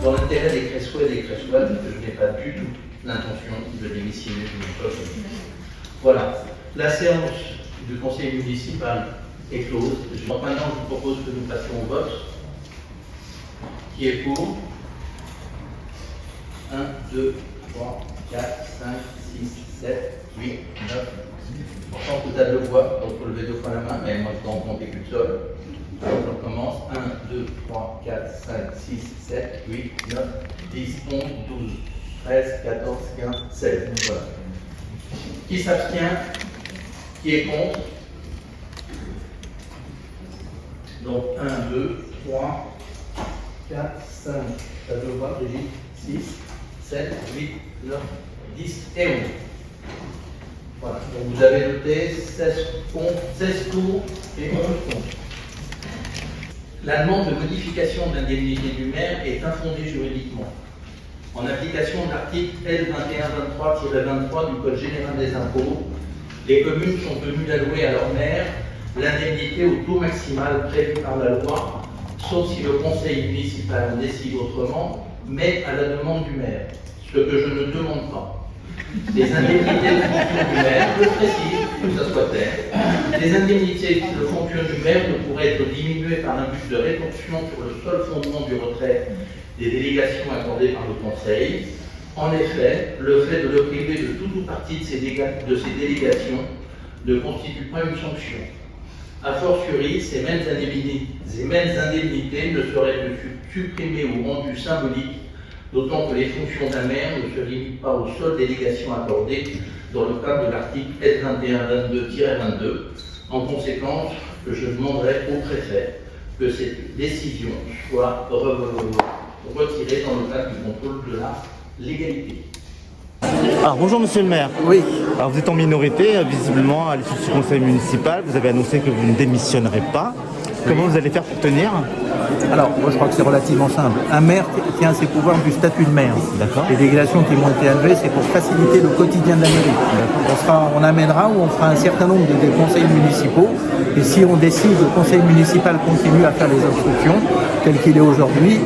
dans l'intérêt des Cressois et des Cressoises, que je n'ai pas du tout l'intention de démissionner de mon poste. Voilà, la séance du conseil municipal est close. Donc maintenant, je vous propose que nous passions au vote. Qui est pour? 1, 2, 3, 4, 5, 6, 7, 8, 9. Pourtant, tout à deux voix, donc vous levez deux fois la main, mais moi je dois en compter qu'une seule. Alors on commence. 1, 2, 3, 4, 5, 6, 7, 8, 9, 10, 11, 12, 13, 14, 15, 16. Donc, voilà. Qui s'abstient? Qui est contre? Donc 1, 2, 3, 4, 5, ça deux voix, Brigitte, 6, 7, 8, 9, 10 et 11. Voilà, donc vous avez noté 16 pour et 11 contre. La demande de modification de l'indemnité du maire est infondée juridiquement. En application de l'article L2123-23 du Code général des impôts, les communes sont tenues d'allouer à leur maire l'indemnité au taux maximal prévu par la loi, sauf si le conseil municipal en décide autrement, mais à la demande du maire, ce que je ne demande pas. Les indemnités de fonction du maire, je précise, que ça soit clair, les indemnités de fonction du maire ne pourraient être diminuées par un but de rétorsion sur le seul fondement du retrait des délégations accordées par le conseil. En effet, le fait de le priver de tout ou partie de ses délégations ne constitue pas une sanction. A fortiori, ces mêmes indemnités ne seraient que supprimées ou rendues symboliques, d'autant que les fonctions d'un maire ne se limitent pas aux seules délégations accordées dans le cadre de l'article S2122-22. En conséquence, je demanderai au préfet que cette décision soit retirée dans le cadre du contrôle de la légalité. Alors bonjour monsieur le maire. Oui. Alors vous êtes en minorité, visiblement à l'issue du conseil municipal, vous avez annoncé que vous ne démissionnerez pas. Comment vous allez faire pour tenir? Alors, moi je crois que c'est relativement simple. Un maire tient ses pouvoirs du statut de maire. D'accord. Les délégations qui m'ont été élevées, c'est pour faciliter le quotidien de la mairie. On amènera ou on fera un certain nombre de conseils municipaux. Et si on décide, le conseil municipal continue à faire les obstructions, tel qu'il est aujourd'hui,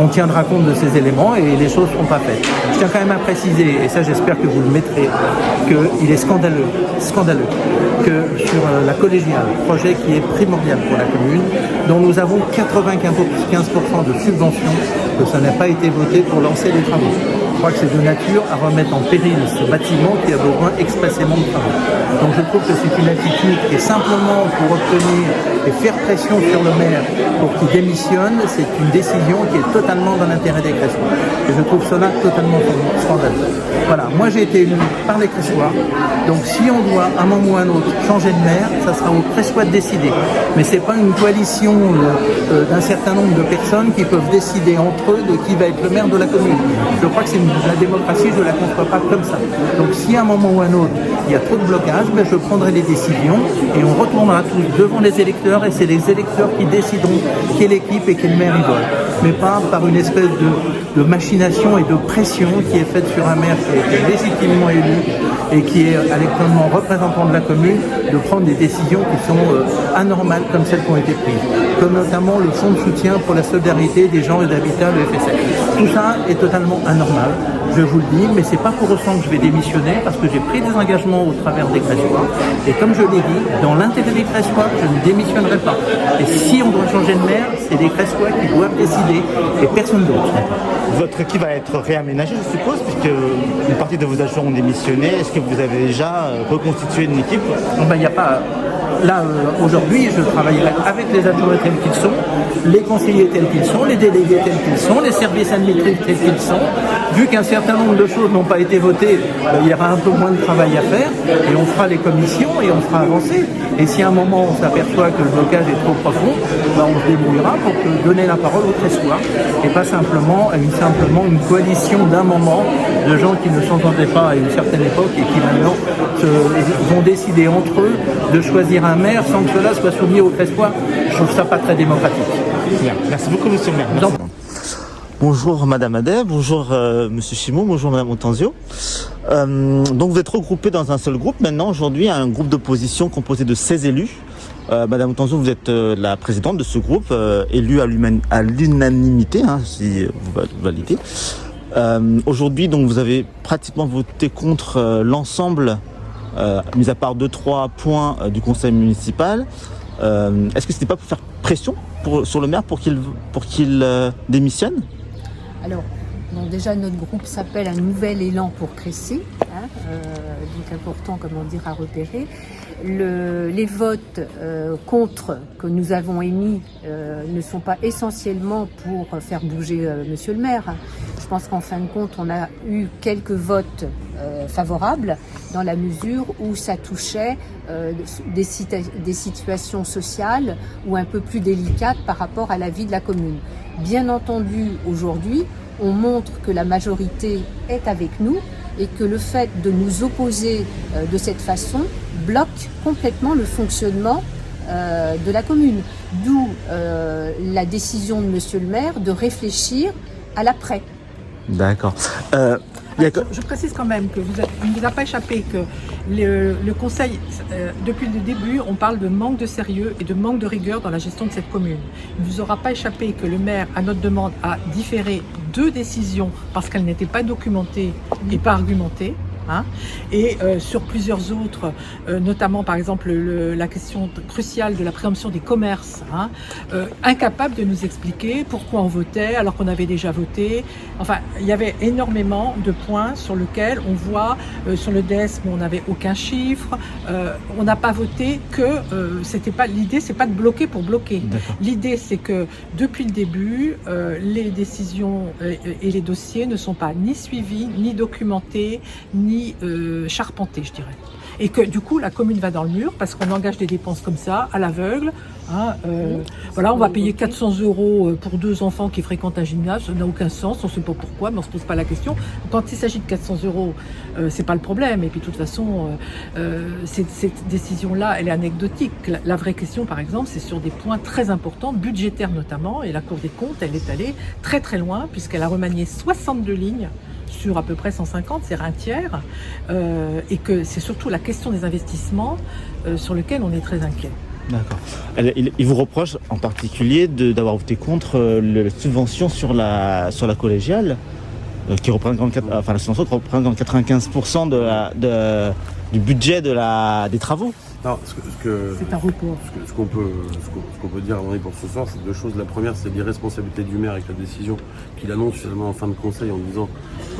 on tiendra compte de ces éléments et les choses ne seront pas faites. Je tiens quand même à préciser, et ça j'espère que vous le mettrez, qu'il est scandaleux que sur la collégiale, projet qui est primordial pour la commune, dont nous avons 95% de subventions, que ça n'a pas été voté pour lancer les travaux. Je crois que c'est de nature à remettre en péril ce bâtiment qui a besoin expressément de travaux. Donc je trouve que c'est une attitude qui est simplement pour obtenir et faire pression sur le maire pour qu'il démissionne. C'est une décision qui est totalement dans l'intérêt des Cressois. Et je trouve cela totalement scandaleux. Voilà, moi j'ai été élu par les Cressois. Donc si on doit à un moment ou à un autre changer de maire, ça sera aux Cressois de décider. Mais ce n'est pas une coalition d'un certain nombre de personnes qui peuvent décider entre eux de qui va être le maire de la commune. Je crois que c'est la démocratie, je ne la conçois pas comme ça. Donc si à un moment ou à un autre, il y a trop de blocage, je prendrai les décisions et on retournera tous devant les électeurs et c'est les électeurs qui décideront quelle équipe et quel maire ils veulent. Mais pas par une espèce de machination et de pression qui est faite sur un maire qui a été légitimement élu et qui est actuellement représentant de la commune, de prendre des décisions qui sont anormales comme celles qui ont été prises. Comme notamment le fonds de soutien pour la solidarité des gens et d'habitat, le FSF. Tout ça est totalement anormal, je vous le dis, mais c'est pas pour autant que je vais démissionner parce que j'ai pris des engagements au travers des Cressois. Et comme je l'ai dit, dans l'intérêt des Cressois, je ne démissionnerai pas. Et si on doit changer de maire, c'est les Cressois qui doivent décider et personne d'autre. Votre équipe va être réaménagée, je suppose, puisque une partie de vos agents ont démissionné. Est-ce que vous avez déjà reconstitué une équipe? Il n'y a pas... Là, aujourd'hui, je travaillerai avec les adjoints tels qu'ils sont, les conseillers tels qu'ils sont, les délégués tels qu'ils sont, les services administratifs tels qu'ils sont. Vu qu'un certain nombre de choses n'ont pas été votées, il y aura un peu moins de travail à faire et on fera les commissions et on fera avancer. Et si à un moment on s'aperçoit que le blocage est trop profond, on se débrouillera pour donner la parole aux Cressois et pas simplement une coalition d'un moment de gens qui ne s'entendaient pas à une certaine époque et qui maintenant vont décider entre eux de choisir un maire sans que cela soit soumis aux Cressois. Je trouve ça pas très démocratique. Bien. Merci beaucoup, monsieur le maire. Bonjour Madame Adet, bonjour Monsieur Chimot, bonjour Madame Montanzio. Donc vous êtes regroupés dans un seul groupe maintenant aujourd'hui, un groupe d'opposition composé de 16 élus. Madame Tanzo, vous êtes la présidente de ce groupe, élue à l'unanimité, hein, si vous validez. Aujourd'hui, donc, vous avez pratiquement voté contre l'ensemble, mis à part 2-3 points du conseil municipal. Est-ce que c'était pas pour faire pression sur le maire pour qu'il démissionne? Alors, bon, déjà, notre groupe s'appelle Un nouvel élan pour Crécy, hein, donc important, à repérer. Les votes contre que nous avons émis ne sont pas essentiellement pour faire bouger Monsieur le maire. Je pense qu'en fin de compte, on a eu quelques votes favorables dans la mesure où ça touchait des situations sociales ou un peu plus délicates par rapport à la vie de la commune. Bien entendu, aujourd'hui, on montre que la majorité est avec nous et que le fait de nous opposer de cette façon bloque complètement le fonctionnement de la commune. D'où la décision de Monsieur le maire de réfléchir à l'après. D'accord. Je précise quand même que il ne vous a pas échappé que le conseil, depuis le début, on parle de manque de sérieux et de manque de rigueur dans la gestion de cette commune. Il ne vous aura pas échappé que le maire, à notre demande, a différé 2 décisions parce qu'elles n'étaient pas documentées et pas argumentées. Hein, et sur plusieurs autres, notamment par exemple la question cruciale de la présomption des commerces, hein, incapable de nous expliquer pourquoi on votait alors qu'on avait déjà voté. Enfin, il y avait énormément de points sur lesquels on voit, sur le DESM, on n'avait aucun chiffre, on n'a pas voté que c'était pas l'idée, c'est pas de bloquer pour bloquer. L'idée, c'est que depuis le début, les décisions et les dossiers ne sont pas ni suivis, ni documentés, ni charpenté, je dirais. Et que du coup, la commune va dans le mur parce qu'on engage des dépenses comme ça, à l'aveugle. Hein, voilà, on va payer 400 € pour 2 enfants qui fréquentent un gymnase, ça n'a aucun sens, on ne sait pas pourquoi, mais on ne se pose pas la question. Quand il s'agit de 400 €, c'est pas le problème. Et puis de toute façon, cette décision-là, elle est anecdotique. La vraie question, par exemple, c'est sur des points très importants, budgétaires notamment, et la Cour des comptes, elle est allée très très loin, puisqu'elle a remanié 62 lignes sur à peu près 150, c'est un tiers, et que c'est surtout la question des investissements sur lequel on est très inquiet. D'accord. Il vous reproche en particulier d'avoir voté contre la subvention sur la collégiale, qui représente la subvention qui représente 95% du budget des travaux. Non, c'est un report. Ce qu'on peut dire avant pour ce soir, c'est 2 choses. La première, c'est l'irresponsabilité du maire avec la décision qu'il annonce finalement en fin de conseil en disant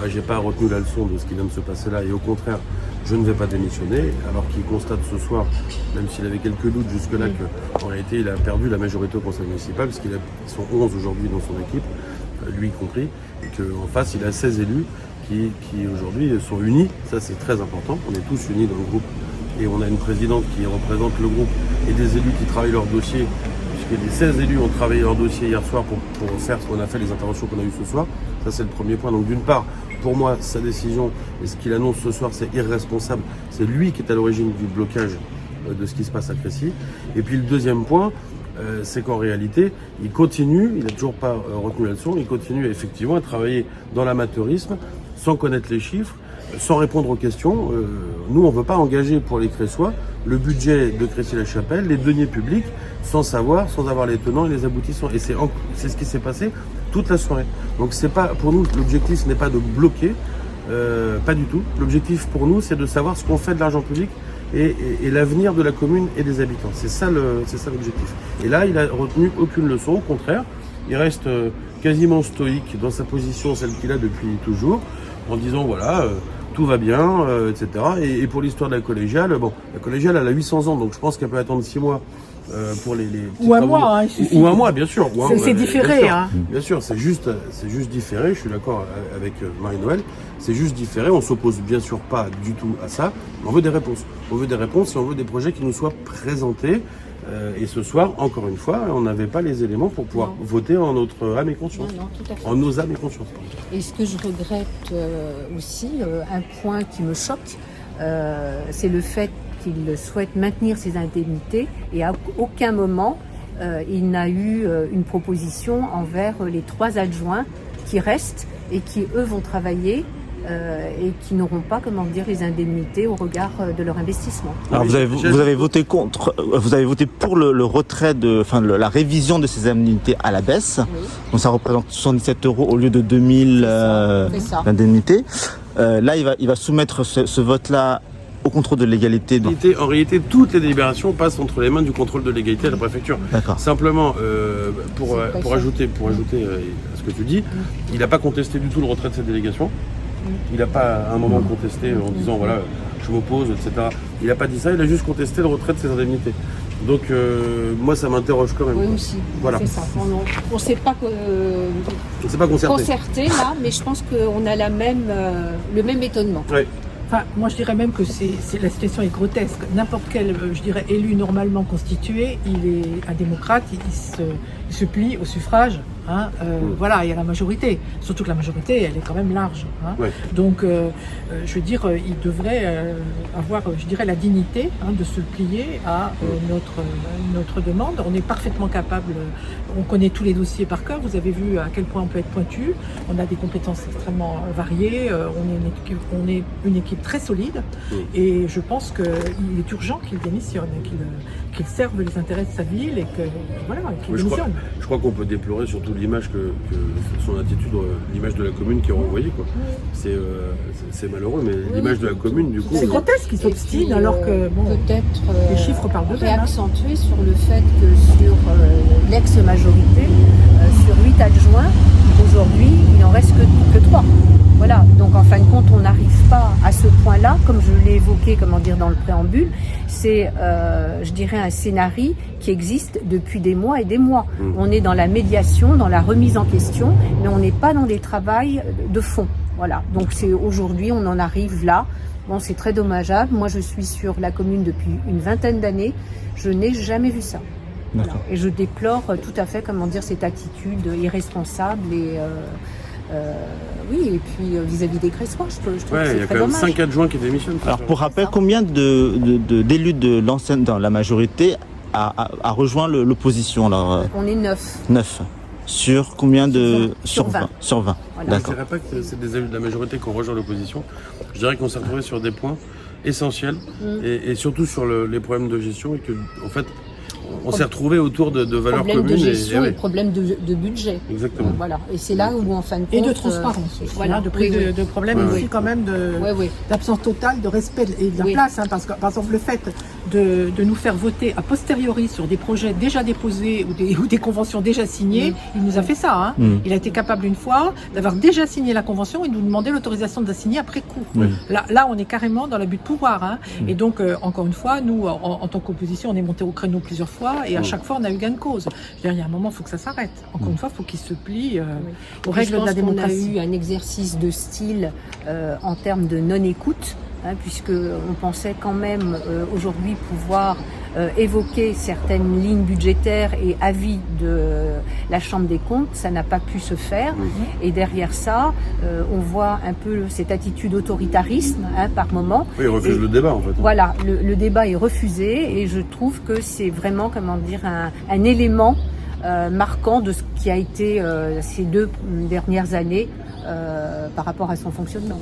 j'ai pas retenu la leçon de ce qui vient de se passer là et au contraire, je ne vais pas démissionner, alors qu'il constate ce soir, même s'il avait quelques doutes jusque-là, qu'en réalité il a perdu la majorité au conseil municipal, parce qu'ils sont 11 aujourd'hui dans son équipe, lui y compris, et qu'en face il a 16 élus qui aujourd'hui sont unis. Ça c'est très important, on est tous unis dans le groupe. Et on a une présidente qui représente le groupe et des élus qui travaillent leur dossier, puisque les 16 élus ont travaillé leur dossier hier soir pour faire ce qu'on a fait, les interventions qu'on a eues ce soir. Ça, c'est le premier point. Donc d'une part, pour moi, sa décision et ce qu'il annonce ce soir, c'est irresponsable. C'est lui qui est à l'origine du blocage de ce qui se passe à Crécy. Et puis le deuxième point, c'est qu'en réalité, il continue, il n'a toujours pas retenu la leçon, il continue effectivement à travailler dans l'amateurisme, sans connaître les chiffres, sans répondre aux questions. Nous, on ne veut pas engager pour les Créçois le budget de Crécy-la-Chapelle, les deniers publics, sans avoir les tenants et les aboutissants. Et c'est ce qui s'est passé toute la soirée. Donc c'est pas, pour nous, l'objectif ce n'est pas de bloquer, pas du tout. L'objectif pour nous, c'est de savoir ce qu'on fait de l'argent public et l'avenir de la commune et des habitants. C'est ça l'objectif. Et là, il a retenu aucune leçon, au contraire, il reste quasiment stoïque dans sa position, celle qu'il a depuis toujours, en disant voilà, tout va bien, etc. Et pour l'histoire de la collégiale, la collégiale elle a 800 ans, donc je pense qu'elle peut attendre 6 mois pour les ou un mois, hein, il suffit. Ou un mois, bien sûr. C'est différé, hein. Bien sûr, c'est juste différé. Je suis d'accord avec Marie-Noël. C'est juste différé. On s'oppose bien sûr pas du tout à ça. Mais on veut des réponses. On veut des réponses et on veut des projets qui nous soient présentés. Et ce soir, encore une fois, on n'avait pas les éléments pour pouvoir voter en notre âme et conscience. Non, tout à fait. En nos âmes et conscience. Et ce que je regrette aussi, un point qui me choque, c'est le fait qu'il souhaite maintenir ses indemnités et à aucun moment il n'a eu une proposition envers les 3 adjoints qui restent et qui, eux, vont travailler et qui n'auront pas, comment dire, les indemnités au regard de leur investissement. Alors vous avez voté contre, vous avez voté pour le retrait la révision de ces indemnités à la baisse. Oui. Donc ça représente 77 € au lieu de 2000 C'est ça. d'indemnités. Là, il va soumettre ce vote-là au contrôle de légalité. En réalité, toutes les délibérations passent entre les mains du contrôle de légalité à la préfecture. D'accord. Simplement, pour ajouter à ce que tu dis, il n'a pas contesté du tout le retrait de cette délégation. Il n'a pas à un moment contesté en disant voilà, je m'oppose, etc. Il n'a pas dit ça, il a juste contesté le retrait de ses indemnités. Donc moi ça m'interroge quand même. Oui aussi, Voilà. c'est ça. On ne s'est pas C'est pas concerté. concerté là, mais je pense qu'on a le même étonnement. Ouais. Enfin, moi je dirais même que la situation est grotesque. N'importe quel, je dirais, élu normalement constitué, il est un démocrate, il se plie au suffrage. Hein, voilà, il y a la majorité. Surtout que la majorité, elle est quand même large. Hein. Ouais. Donc, je veux dire, il devrait avoir, je dirais, la dignité de se plier à notre demande. On est parfaitement capable, on connaît tous les dossiers par cœur. Vous avez vu à quel point on peut être pointu. On a des compétences extrêmement variées. On est une équipe très solide. Et je pense qu'il est urgent qu'il démissionne, qu'il serve les intérêts de sa ville et qu'il démissionne. Je crois qu'on peut déplorer surtout l'image que son attitude, l'image de la commune qui est renvoyée, quoi. C'est malheureux, mais l'image de la commune, du coup. C'est grotesque qu'ils s'obstinent alors que peut-être les chiffres parlent d'eux-mêmes. Réaccentuer sur le fait que sur l'ex-majorité, sur 8 adjoints, aujourd'hui, il n'en reste que 3. Voilà, donc en fin de compte, on n'arrive pas à ce point-là, comme je l'ai évoqué, dans le préambule, c'est, je dirais, un scénario qui existe depuis des mois et des mois. On est dans la médiation, dans la remise en question, mais on n'est pas dans des travaux de fond. Voilà, donc c'est aujourd'hui, on en arrive là. Bon, c'est très dommageable. Moi, je suis sur la commune depuis une vingtaine d'années. Je n'ai jamais vu ça. Voilà. Et je déplore tout à fait, cette attitude irresponsable et oui, et puis vis-à-vis des Gressois, je trouve que c'est très dommage. Il y a quand même 5 adjoints qui démissionnent. Alors pour rappel, combien d'élus de l'ancienne dans la majorité a rejoint l'opposition alors On est 9. 9. Sur combien de... Sur 20. Sur 20. Voilà. Je ne D'accord. dirais pas que c'est des élus de la majorité qui ont rejoint l'opposition. Je dirais qu'on s'est retrouvé sur des points essentiels et surtout sur les problèmes de gestion et que, en fait, on s'est retrouvé autour de valeurs communes. Problème de gestion et problème de budget. Exactement. Voilà. Et c'est là où, en fin de compte... Et de transparence. Voilà. De prise de problème aussi quand même d'absence totale de respect et de la place. Hein, parce que, par exemple, le fait de nous faire voter a posteriori sur des projets déjà déposés ou des conventions déjà signées, il nous a fait ça. Hein. Il a été capable une fois d'avoir déjà signé la convention et de nous demander l'autorisation de la signer après coup. Là, on est carrément dans l'abus de pouvoir. Hein. Et donc, encore une fois, nous, en tant qu'opposition, on est monté au créneau plusieurs fois et à chaque fois, on a eu gain de cause. Je veux dire, il y a un moment, il faut que ça s'arrête. Encore une fois, il faut qu'il se plie aux règles de la démocratie. On a eu un exercice de style en termes de non-écoute. Puisque on pensait quand même aujourd'hui pouvoir évoquer certaines lignes budgétaires et avis de la Chambre des comptes, ça n'a pas pu se faire. Et derrière ça, on voit un peu cette attitude autoritarisme par moment. Oui, il refuse le débat en fait. Voilà, le débat est refusé et je trouve que c'est vraiment, un élément marquant de ce qui a été ces 2 dernières années par rapport à son fonctionnement.